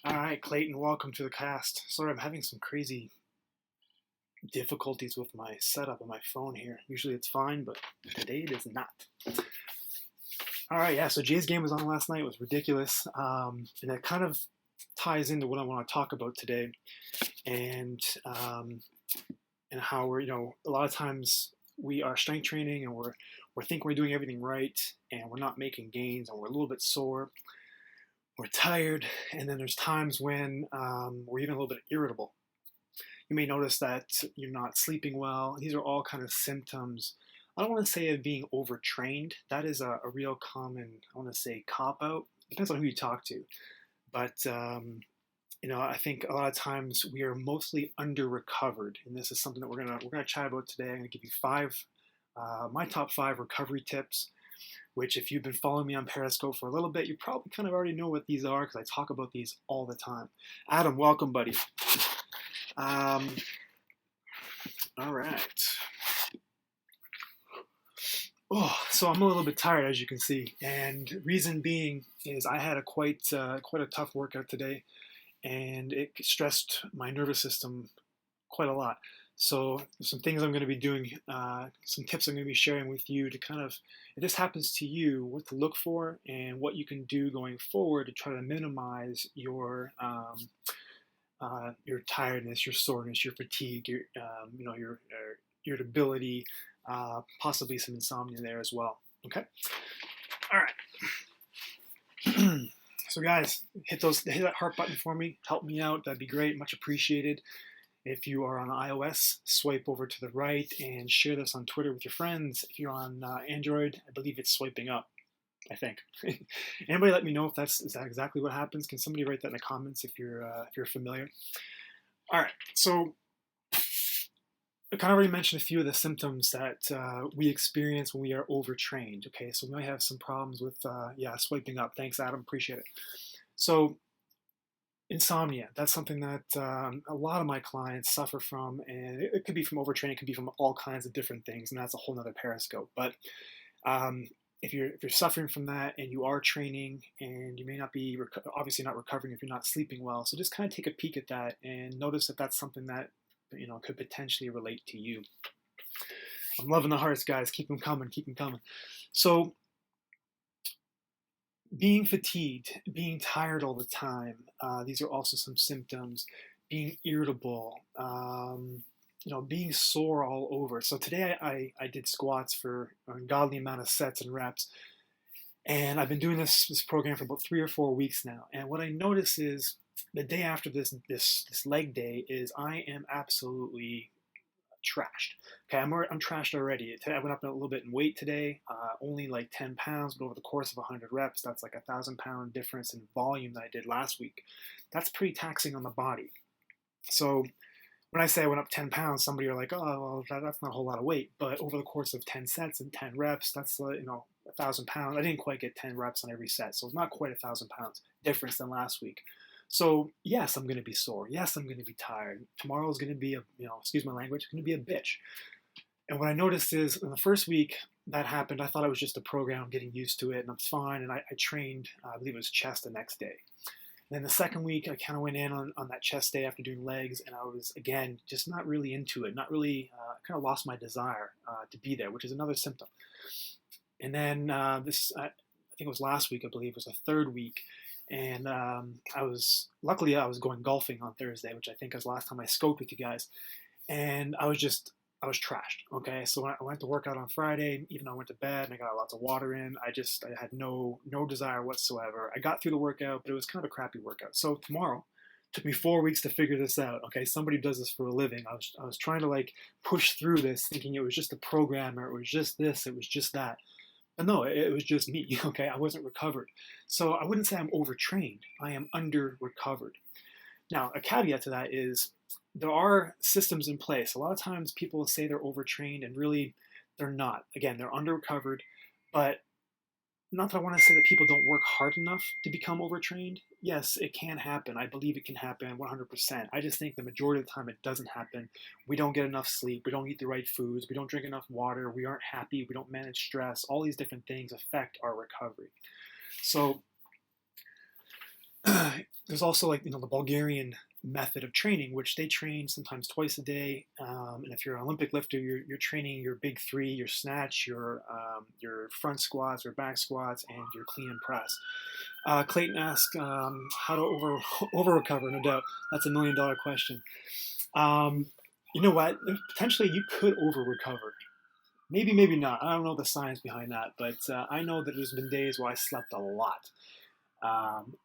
All right, Clayton, welcome to the cast. Sorry, I'm having some crazy difficulties with my setup on my phone here. Usually it's fine, but today it is not. All right, yeah, so Jay's game was on last night. It was ridiculous. And it kind of ties into what I want to talk about today and how we're, a lot of times we are strength training and we're thinking we're doing everything right and we're not making gains and we're a little bit sore. We're tired, and then there's times when we're even a little bit irritable. You may notice that you're not sleeping well. These are all kind of symptoms. I don't want to say of being overtrained. That is a real common, I want to say, cop out. Depends on who you talk to. But, I think a lot of times we are mostly under recovered. And this is something that we're gonna chat about today. I'm going to give you my top 5 recovery tips, which if you've been following me on Periscope for a little bit, you probably kind of already know what these are because I talk about these all the time. Adam, welcome, buddy. All right. Oh, so I'm a little bit tired, as you can see, and reason being is I had quite a tough workout today, and it stressed my nervous system quite a lot. So some things I'm going to be doing, some tips I'm going to be sharing with you to kind of, if this happens to you, what to look for and what you can do going forward to try to minimize your tiredness, your soreness, your fatigue, your irritability, possibly some insomnia there as well. Okay. All right. So guys, hit that heart button for me. Help me out. That'd be great. Much appreciated. If you are on iOS, swipe over to the right and share this on Twitter with your friends. If you're on Android, I believe it's swiping up, I think. Anybody let me know if is that exactly what happens? Can somebody write that in the comments if you're familiar? All right, so I kind of already mentioned a few of the symptoms that we experience when we are overtrained. Okay, so we might have some problems with, swiping up. Thanks, Adam, appreciate it. So insomnia, that's something that a lot of my clients suffer from, and it could be from overtraining, it could be from all kinds of different things, and that's a whole nother Periscope. But if you're suffering from that and you are training and you may not be obviously not recovering if you're not sleeping well, so just kind of take a peek at that and notice that that's something that could potentially relate to you. I'm loving the hearts, guys. Keep them coming. Keep them coming. So being fatigued, being tired all the time, these are also some symptoms. Being irritable, being sore all over. So today I did squats for an ungodly amount of sets and reps, and I've been doing this program for about 3 or 4 weeks now. And what I notice is the day after this leg day is I am absolutely trashed. Okay, I'm trashed already. I went up a little bit in weight today, only like 10 pounds, but over the course of 100 reps, that's like 1,000-pound difference in volume that I did last week. That's pretty taxing on the body. So when I say I went up 10 pounds, somebody are like, oh, well, that's not a whole lot of weight. But over the course of 10 sets and 10 reps, that's 1,000 pounds. I didn't quite get 10 reps on every set, so it's not quite 1,000 pounds difference than last week. So yes, I'm going to be sore. Yes, I'm going to be tired. Tomorrow's going to be excuse my language, going to be a bitch. And what I noticed is in the first week that happened, I thought it was just a program, getting used to it, and I'm fine. And I trained, I believe it was chest the next day. And then the second week, I kind of went in on that chest day after doing legs, and I was, again, just not really into it, not really, kind of lost my desire to be there, which is another symptom. And then I think it was last week, I believe, was the third week. And I was going golfing on Thursday, which I think was the last time I scoped with you guys. And I was trashed. Okay, so when I went to work out on Friday, even though I went to bed and I got lots of water in, I had no desire whatsoever. I got through the workout, but it was kind of a crappy workout. So tomorrow, took me 4 weeks to figure this out. Okay, somebody does this for a living. I was trying to push through this, thinking it was just a program, or it was just this, it was just that. But no, it was just me. Okay, I wasn't recovered. So I wouldn't say I'm overtrained. I am under recovered. Now, a caveat to that is there are systems in place. A lot of times people say they're overtrained and really they're not. Again, they're under recovered, but not that I want to say that people don't work hard enough to become overtrained. Yes, it can happen. I believe it can happen 100%. I just think the majority of the time it doesn't happen. We don't get enough sleep. We don't eat the right foods. We don't drink enough water. We aren't happy. We don't manage stress. All these different things affect our recovery. So There's also like the Bulgarian method of training, which they train sometimes twice a day. And if you're an Olympic lifter, you're training your big three: your snatch, your front squats or back squats, and your clean and press. Clayton asked how to over recover. No doubt, that's $1 million question. Um, you know what? Potentially, you could over recover. Maybe, maybe not. I don't know the science behind that, but I know that there's been days where I slept a lot,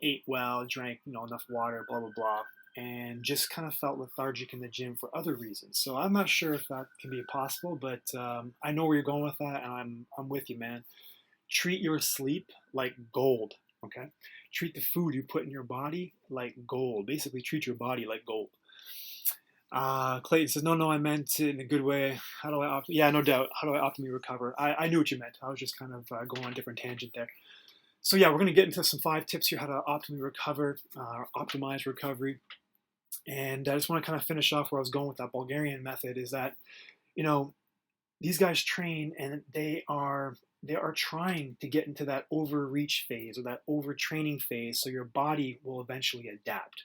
ate well, drank enough water, blah blah blah, and just kind of felt lethargic in the gym for other reasons. So I'm not sure if that can be possible, but I know where you're going with that, and I'm with you, man. Treat your sleep like gold. Okay, treat the food you put in your body like gold. Basically, treat your body like gold. Clayton says, no, I meant it in a good way. How do I yeah, no doubt. How do I optimally recover? I knew what you meant. I was just kind of going on a different tangent there. So yeah, we're going to get into some 5 tips here how to optimally recover, optimize recovery. And I just want to kind of finish off where I was going with that Bulgarian method is that, you know, these guys train and they are trying to get into that overreach phase or that overtraining phase so your body will eventually adapt.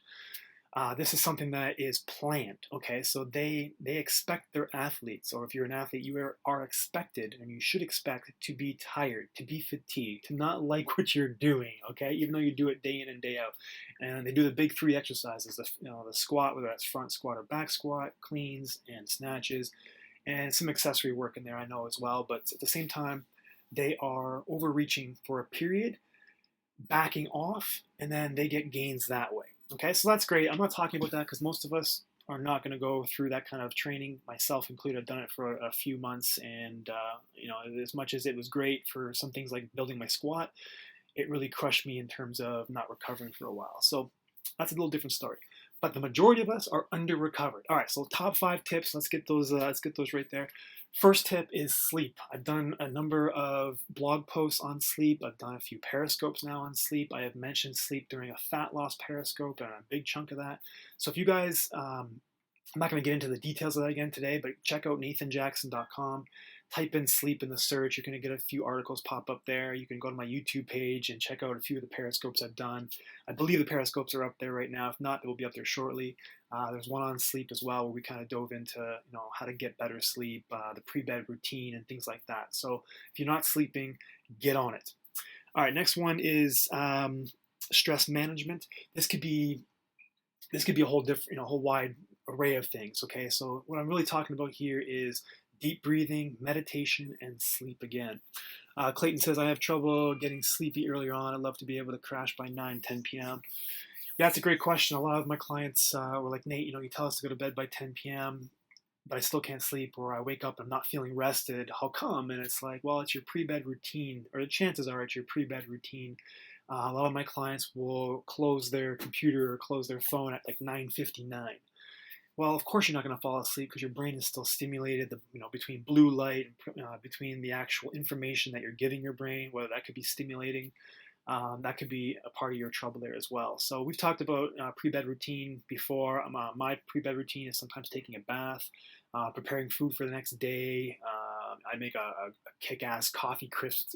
This is something that is planned. Okay, so they expect their athletes, or if you're an athlete, you are expected, and you should expect to be tired, to be fatigued, to not like what you're doing. Okay, even though you do it day in and day out, and they do the big 3 exercises: the squat, whether that's front squat or back squat, cleans and snatches, and some accessory work in there, I know as well. But at the same time, they are overreaching for a period, backing off, and then they get gains that way. Okay, so that's great. I'm not talking about that because most of us are not going to go through that kind of training, myself included. I've done it for a few months, and as much as it was great for some things like building my squat, it really crushed me in terms of not recovering for a while. So that's a little different story. But the majority of us are under recovered. All right, so top 5 tips. Let's get those. Let's get those right there. First tip is sleep. I've done a number of blog posts on sleep. I've done a few periscopes now on sleep. I have mentioned sleep during a fat loss periscope and a big chunk of that. So if you guys, I'm not going to get into the details of that again today, but check out nathanjackson.com. Type in sleep in the search. You're going to get a few articles pop up there. You can go to my YouTube page and check out a few of the periscopes I've done. I believe the periscopes are up there right now. If not, they will be up there shortly. There's one on sleep as well where we kind of dove into how to get better sleep, the pre-bed routine, and things like that. So if you're not sleeping, get on it. All right, next one is stress management. This could be a whole different, whole wide array of things. Okay, so what I'm really talking about here is deep breathing, meditation, and sleep again. Clayton says, I have trouble getting sleepy earlier on. I'd love to be able to crash by 10 p.m. Yeah, that's a great question. A lot of my clients were like, Nate, you tell us to go to bed by 10 p.m., but I still can't sleep, or I wake up and I'm not feeling rested. How come? And it's like, well, it's your pre-bed routine, or the chances are it's your pre-bed routine. A lot of my clients will close their computer or close their phone at like 9:59. Well, of course you're not going to fall asleep because your brain is still stimulated. Between blue light, between the actual information that you're giving your brain, whether that could be stimulating, that could be a part of your trouble there as well. So we've talked about pre-bed routine before. My pre-bed routine is sometimes taking a bath, preparing food for the next day. I make a kick-ass coffee crisp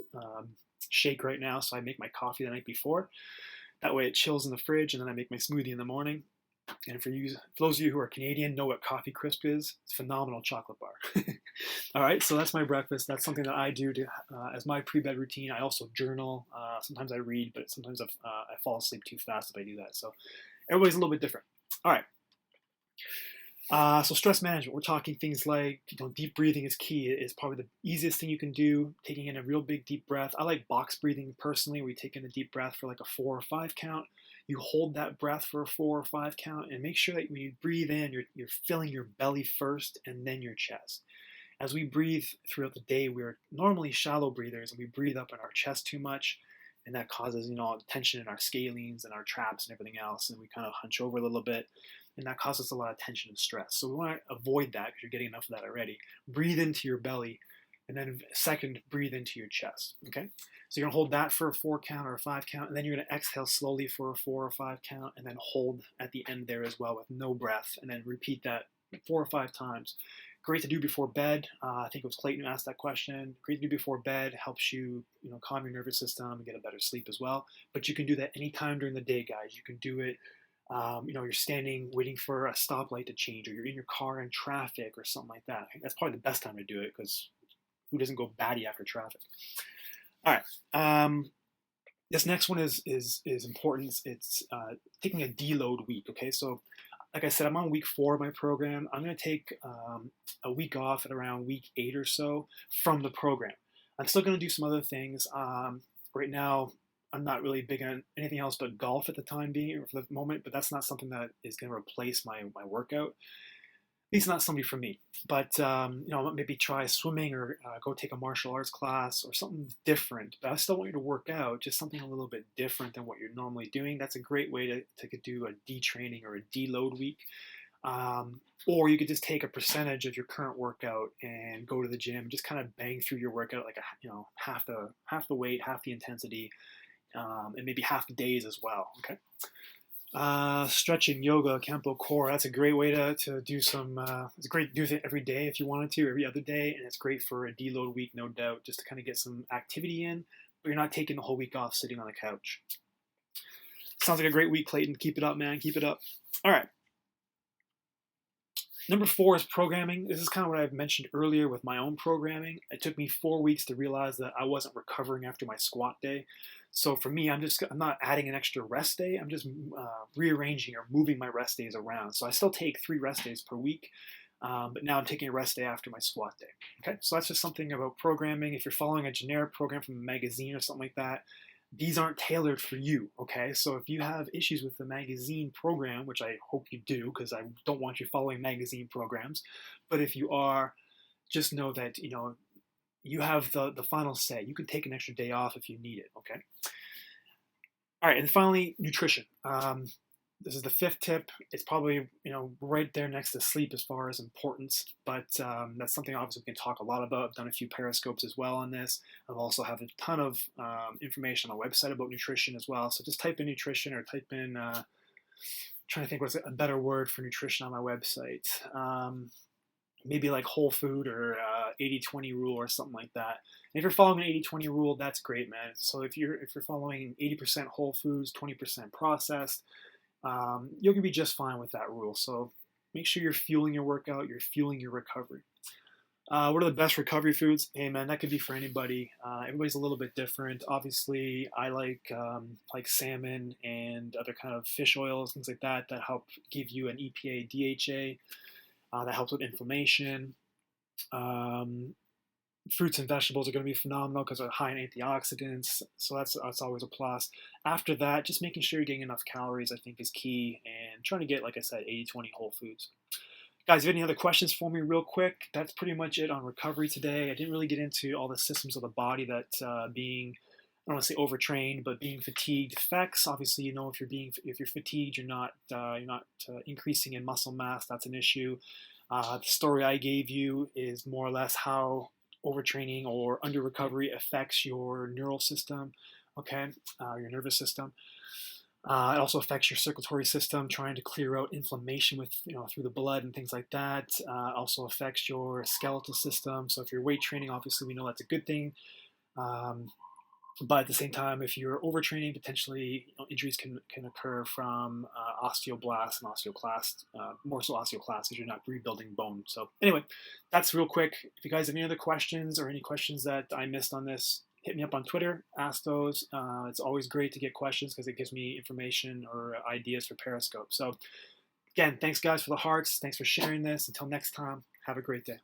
shake right now, so I make my coffee the night before. That way it chills in the fridge, and then I make my smoothie in the morning. And for those of you who are Canadian, know what Coffee Crisp is. It's a phenomenal chocolate bar. All right, so that's my breakfast. That's something that I do as my pre-bed routine. I also journal. Sometimes I read, but sometimes I fall asleep too fast if I do that. So everybody's a little bit different. All right. So stress management. We're talking things like deep breathing is key. It is probably the easiest thing you can do. Taking in a real big deep breath. I like box breathing personally. We take in a deep breath for like a 4 or 5 count. You hold that breath for a 4 or 5 count, and make sure that when you breathe in, you're filling your belly first and then your chest. As we breathe throughout the day, we're normally shallow breathers, and we breathe up in our chest too much, and that causes tension in our scalenes and our traps and everything else, and we kind of hunch over a little bit, and that causes a lot of tension and stress. So we want to avoid that because you're getting enough of that already. Breathe into your belly, and then second, breathe into your chest. Okay. So you're going to hold that for a 4 count or a 5 count, and then you're going to exhale slowly for a 4 or 5 count, and then hold at the end there as well with no breath, and then repeat that 4 or 5 times. Great to do before bed. I think it was Clayton who asked that question. Great to do before bed. Helps you, calm your nervous system and get a better sleep as well. But you can do that anytime during the day, guys. You can do it. You're standing waiting for a stoplight to change, or you're in your car in traffic, or something like that. That's probably the best time to do it, because who doesn't go batty after traffic? All right. This next one is important. It's taking a deload week. Okay, so like I said, I'm on week 4 of my program. I'm going to take a week off at around week 8 or so from the program. I'm still going to do some other things. Right now, I'm not really big on anything else but golf at the time being, or for the moment, but that's not something that is going to replace my workout. At least not somebody for me. But maybe try swimming, or go take a martial arts class or something different. But I still want you to work out, just something a little bit different than what you're normally doing. That's a great way to do a detraining or a deload week. Or you could just take a percentage of your current workout and go to the gym, just kind of bang through your workout, like half the weight, half the intensity, and maybe half the days as well. Okay. Stretching, yoga, Kempo core. That's a great way to do some. It's great to do it every day if you wanted to, every other day, and it's great for a deload week, no doubt, just to kind of get some activity in. But you're not taking the whole week off sitting on the couch. Sounds like a great week, Clayton. Keep it up, man. Keep it up. All right. Number 4 is programming. This is kind of what I've mentioned earlier with my own programming. It took me 4 weeks to realize that I wasn't recovering after my squat day. So for me, I'm not adding an extra rest day. I'm just rearranging or moving my rest days around. So I still take 3 rest days per week, but now I'm taking a rest day after my squat day. Okay, so that's just something about programming. If you're following a generic program from a magazine or something like that, these aren't tailored for you. Okay, so if you have issues with the magazine program, which I hope you do, because I don't want you following magazine programs, but if you are, just know that you have the final say. You can take an extra day off if you need it. Okay. All right, and finally, nutrition. This is the 5th tip. It's probably right there next to sleep as far as importance, but that's something obviously we can talk a lot about. I've done a few periscopes as well on this. I've also have a ton of information on my website about nutrition as well. So just type in nutrition, or type in trying to think what's a better word for nutrition on my website. Maybe like whole food, or 80-20 rule, or something like that. And if you're following an 80-20 rule, that's great, man. So if you're following 80% whole foods, 20% processed, you're gonna be just fine with that rule. So make sure you're fueling your workout, you're fueling your recovery. What are the best recovery foods? Hey man, that could be for anybody. Everybody's a little bit different. Obviously, I like salmon and other kind of fish oils, things like that help give you an EPA, DHA. That helps with inflammation. Fruits and vegetables are going to be phenomenal because they're high in antioxidants, so that's always a plus. After that, just making sure you're getting enough calories, I think, is key, and trying to get, like I said, 80-20 whole foods. Guys, if you have any other questions for me real quick, that's pretty much it on recovery today. I didn't really get into all the systems of the body that being, I don't want to say overtrained, but being fatigued affects. Obviously, if you're fatigued, you're not increasing in muscle mass. That's an issue. The story I gave you is more or less how overtraining or under recovery affects your neural system. Okay, your nervous system. It also affects your circulatory system, trying to clear out inflammation with through the blood and things like that. Also affects your skeletal system. So if you're weight training, obviously we know that's a good thing. But at the same time, if you're overtraining, potentially injuries can occur from osteoblasts and osteoclasts, more so osteoclasts, because you're not rebuilding bone. So anyway, that's real quick. If you guys have any other questions, or any questions that I missed on this, hit me up on Twitter, ask those. It's always great to get questions because it gives me information or ideas for Periscope. So again, thanks guys for the hearts. Thanks for sharing this. Until next time, have a great day.